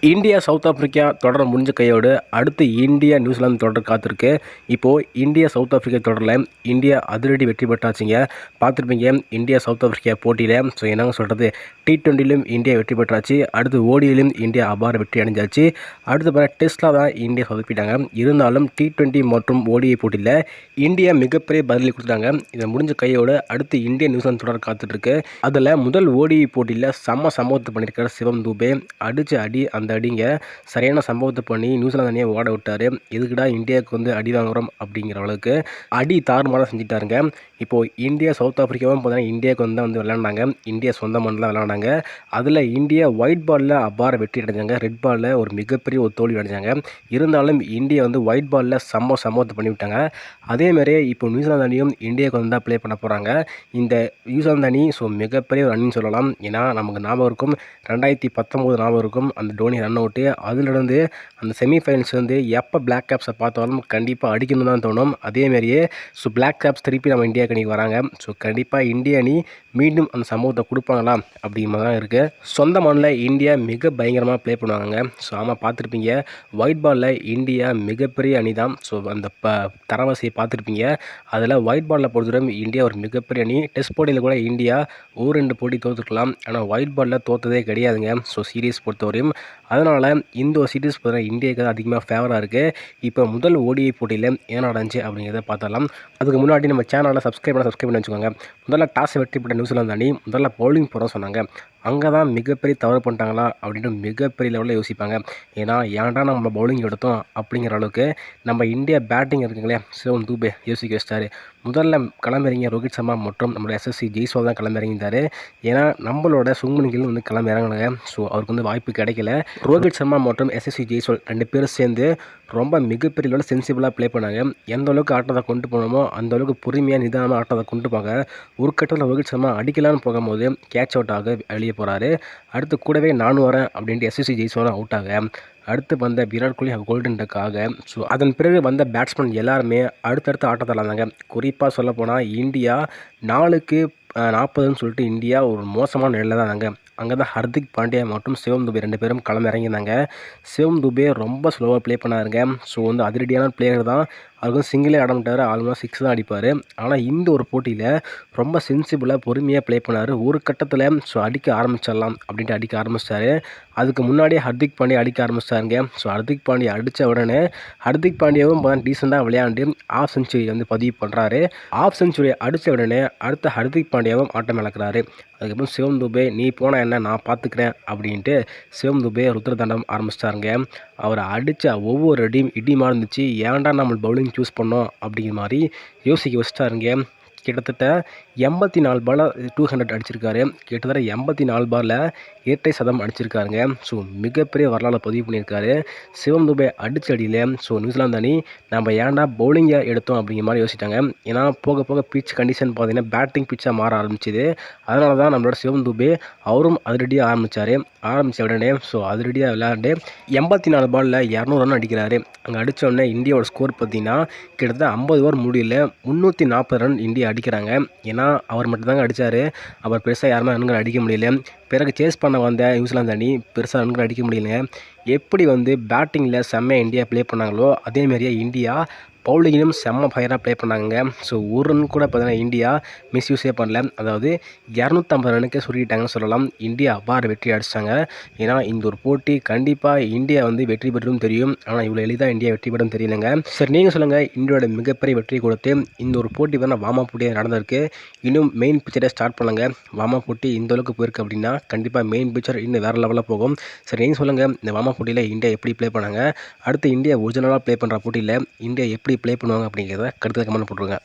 India south Africa தொடர் முடிஞ்ச கையோடு அடுத்து இந்தியா நியூசிலாந்து தொடர் காத்திருக்கு. இப்போது இந்தியா சவுத் ஆஃப்ரிக்கா தொடரில் இந்தியா அதிரடி வெற்றி பெற்றாச்சுங்க. பார்த்துருப்பீங்க இந்தியா சவுத் ஆஃப்ரிக்கா போட்டியில். என்னங்க சொல்கிறது, T20லும் இந்தியா வெற்றி பெற்றாச்சு. அடுத்து ஓடியிலும் இந்தியா அபார வெற்றி அடைஞ்சாச்சு. அடுத்து டெஸ்ட்டில் தான் இந்தியா சொதப்பிட்டாங்க. இருந்தாலும் T20 மற்றும் ஓடிஐ போட்டியில் இந்தியா மிகப்பெரிய பதிலடி கொடுத்துட்டாங்க. இதை முடிஞ்ச கையோடு அடுத்து இந்தியா நியூசிலாந்து தொடர் காத்துட்ருக்கு. அதில் முதல் ஓடிஐ போட்டியில் சம்பவத்தை பண்ணியிருக்காரு சிவம் துபே. அடித்த அடி அந்த அடிங்க சரியான சம்பவத்தை பண்ணி நியூசிலாந்து அணியை ஓட விட்டார். எதுக்குடா இந்தியாவுக்கு அடி வாங்குறோம் அப்படிங்கிற அளவுக்கு அடி தாறுமாறாக செஞ்சுட்டாருங்க. இப்போது இந்தியா சவுத் ஆஃப்ரிக்காவும் பார்த்தீங்கன்னா இந்தியாவுக்கு தான் விளையாண்டாங்க. இந்தியா சொந்த மண்ணில் விளையாண்டாங்க. அதில் இந்தியா ஒயிட் பாலில் அபார வெற்றி அடைஞ்சாங்க. ரெட் பாலில் ஒரு மிகப்பெரிய ஒரு தோல்வி அடைஞ்சாங்க. இருந்தாலும் இந்தியா ஒயிட் பாலில் சம்பவத்தை பண்ணிவிட்டாங்க. அதேமாதிரி இப்போ நியூசிலாந்து அணியும் இந்தியாவுக்கு தான் ப்ளே பண்ண போகிறாங்க. இந்த நியூசிலாந்து அணி மிகப்பெரிய ஒரு அணின்னு சொல்லலாம். ஏன்னா நமக்கு ஞாபகம் இருக்கும் 2019 ஞாபகம் இருக்கும், அந்த டோனி ரன் அவுட்டு. அதிலிருந்து அந்த செமிஃபைனல்ஸ் எப்போ பிளாக் கேப்ஸை பார்த்தாலும் கண்டிப்பாக அடிக்கணும் தான் தோணும். அதேமாரியே பிளாக் கேப்ஸ் திருப்பி நம்ம இந்தியா அணிக்கு வராங்க. கண்டிப்பாக இந்திய அணி மீண்டும் அந்த சம்பவத்தை கொடுப்பாங்களா அப்படிங்கிற மாதிரி தான் இருக்குது. சொந்த மண்ணில் இந்தியா மிக பயங்கரமாக ப்ளே பண்ணுவாங்க. ஆமாம், பார்த்துருப்பீங்க ஒயிட் பாலில் இந்தியா மிகப்பெரிய அணி தான். அந்த தரவரிசையை பார்த்துருப்பீங்க. அதில் ஒயிட் பாலில் பொறுத்தவரை இந்தியா ஒரு மிகப்பெரிய அணி. டெஸ்ட் போட்டியில் கூட இந்தியா 1-2 போட்டி தோற்றுக்கலாம். ஆனால் ஒயிட் பாலில் தோற்றதே கிடையாதுங்க. சீரீஸ் பொறுத்தவரையும். அதனால் இந்த ஒரு சீரீஸ் பார்த்தீங்கன்னா இந்தியாவுக்கு அதிகமாக ஃபேவராக இருக்குது. இப்போ முதல் ஓடிஐ போட்டியில் என்ன நடந்துச்சு அப்படிங்கிறத பார்த்தலாம். அதுக்கு முன்னாடி நம்ம சேனலை சப்ஸ்கிரைப் பண்ணி வச்சுக்கோங்க. முதல்ல டாஸ் வெற்றி பெற்ற நியூசிலாந்து அணி முதல்ல பவுலிங் போகிறோம் சொன்னாங்க. அங்கே தான் மிகப்பெரிய தவறு பண்ணிட்டாங்களா அப்படின்னு மிகப்பெரிய லெவலில் யோசிப்பாங்க. ஏன்னா ஏன்டா நம்ம பவுலிங் எடுத்தோம் அப்படிங்கிற அளவுக்கு நம்ம இந்தியா பேட்டிங் இருக்குங்களே சிவம் துபே யோசிக்க வச்சிட்டாரு. முதல்ல களமிறங்கிய ரோஹித் சர்மா மற்றும் நம்மளோட SSC ஜெய்ஸ்வால் தான் களமிறங்கிட்டார். ஏன்னா நம்மளோட சுங்குமணிகள் களமிறங்கினாங்க. அவருக்கு வாய்ப்பு கிடைக்கல. ரோஹித் சர்மா மற்றும் SSC ஜெய்ஸ்வால் 2 பேரும் சேர்ந்து ரொம்ப மிகப்பெரிய லெவலில் சென்சிபிளாக ப்ளே பண்ணாங்க. எந்த அளவுக்கு ஆட்டத்தை கொண்டு போகணுமோ அந்த அளவுக்கு பொறுமையாக நிதானமாக ஆட்டத்தை கொண்டு போங்க. ஒரு கட்டத்தில் ரோஹித் சர்மா அடிக்கலான்னு போகும்போது கேட்ச் அவுட் ஆக வெளியே போகிறாரு. அடுத்து கூடவே நானும் வரேன் அப்படின்ட்டு SSC ஜெய்ஸ்வாலும் அவுட் ஆக அடுத்து வந்த விராட் கோலி கோல்டன் டக்காக அதன் பிறகு வந்த பேட்ஸ்மேன் எல்லாருமே அடுத்தடுத்த ஆட்டத்தில் இருந்தாங்க. குறிப்பாக சொல்லப்போனால் இந்தியா 4க்கு 40ன்னு சொல்லிட்டு இந்தியா ஒரு மோசமான நிலையில் தான் இருந்தாங்க. அங்கே தான் ஹர்திக் பாண்டியா மற்றும் சிவம் துபே 2 பேரும் களமிறங்கியிருந்தாங்க. சிவம் துபே ரொம்ப ஸ்லோவாக ப்ளே பண்ணாருங்க. அதிரடியான பிளேயர் தான். அவருக்கு சிங்கிளே ஆட மாட்டார், ஆல்மோஸ்ட் 6 தான் அடிப்பார். ஆனால் இந்த ஒரு போட்டியில் ரொம்ப சென்சிபிளாக பொறுமையாக ப்ளே பண்ணார். ஒரு கட்டத்தில் அடிக்க ஆரம்பிச்சிடலாம் அப்படின்ட்டு அடிக்க ஆரம்பிச்சிட்டாரு. அதுக்கு முன்னாடியே ஹர்திக் பாண்டியா அடிக்க ஆரம்பிச்சிட்டாருங்க. ஹர்திக் பாண்டியா அடித்த உடனே ஹர்திக் பாண்டியாவும் டீசெண்டாக விளையாண்டு ஆஃப் செஞ்சுரி பதிவு பண்ணுறாரு. ஆஃப் செஞ்சுரி அடித்த உடனே அடுத்த ஹர்திக் பாண்டியாவும் ஆட்டம் இழக்கிறாரு. அதுக்கப்புறம் சிவம் துபே நீ போனால் என்ன நான் பார்த்துக்கிறேன் அப்படின்ட்டு சிவம் துபே ருத்ரதாண்டம் ஆரம்பிச்சிட்டாருங்க. அவரை அடித்த ஒவ்வொரு அடியும் இடிமா இருந்துச்சு. ஏன்டா நம்ம பவுலிங் சூஸ் பண்ணோம் அப்படிங்கிற மாதிரி யோசிக்க வச்சுட்டாருங்க. கிட்டத்தட்ட 84 பாலில் 200 அடிச்சிருக்காரு. கிட்டத்தட்ட 84 பாலில் இரட்டை சதம் அடிச்சிருக்காருங்க. மிகப்பெரிய வரலாறு பதிவு பண்ணியிருக்காரு சிவம் துபே அடிச்ச அடியில். நியூசிலாந்து அணி நம்ம ஏன்டா பவுலிங்கை எடுத்தோம் அப்படிங்கிற மாதிரி யோசிச்சிட்டாங்க. ஏன்னா போக போக பிச் கண்டிஷன் பார்த்தீங்கன்னா பேட்டிங் பிச்சாக மாற ஆரம்பிச்சிது. அதனால தான் நம்மளோட சிவம் துபே அவரும் அதிரடியாக ஆரம்பித்த உடனே அதிரடியாக விளையாண்டு 84 பாலில் 200 ரன் அடிக்கிறாரு. அங்கே அடித்த உடனே இந்தியாவோட ஸ்கோர் பார்த்தீங்கன்னா கிட்டத்தட்ட 50 ஓவர் முடியல 340 ரன் இந்தியா அடிக்கிறாங்க. ஏன்னா அவர் மட்டும்தாங்க அடித்தார். அவர் பெருசாக யாருமே ரன்கள் அடிக்க முடியல. பிறகு சேஸ் பண்ண வந்த நியூசிலாந்து அணி பெருசாக ரன்கள் அடிக்க முடியல. எப்படி பேட்டிங்கில் செம்மையாக இந்தியா ப்ளே பண்ணாங்களோ அதேமாரியே இந்தியா பவுலிங்கிலும் செம்ம ஃபயராக ப்ளே பண்ணாங்க. ஒரு ரன் கூட பார்த்தீங்கன்னா இந்தியா மிஸ்யூஸே பண்ணல. அதாவது 250 ரனுக்கே சுருக்கிட்டாங்கன்னு சொல்லலாம். இந்தியா அபார வெற்றி அடிச்சிட்டாங்க. ஏன்னா இந்த ஒரு போட்டி கண்டிப்பாக இந்தியா வெற்றி பெற்றும் தெரியும். ஆனால் இவ்வளோ எளிதாக இந்தியா வெற்றி பெறும் தெரியலங்க. சரி, நீங்கள் சொல்லுங்கள், இந்தியாவோட மிகப்பெரிய வெற்றி கொடுத்து இந்த ஒரு போட்டி வார்ம் அப் போட்டியாக நடந்திருக்கு. இன்னும் மெயின் பிக்சரை ஸ்டார்ட் பண்ணுங்க. வார்ம் அப் போட்டி இந்த அளவுக்கு போயிருக்கு அப்படின்னா கண்டிப்பாக மெயின் பிக்சர் இன்னும் வேறு லெவலில் போகும். சரி, நீங்கள் சொல்லுங்கள், இந்த வார்ம் அப் போட்டியில் இந்தியா எப்படி ப்ளே பண்ணாங்க, அடுத்து இந்தியா ஒரிஜினலாக ப்ளே பண்ணுற போட்டியில் இந்தியா எப்படி ப்ளே பண்ணுவாங்க அப்படிங்கிறத கருத்து கமெண்ட் போட்டுருங்க.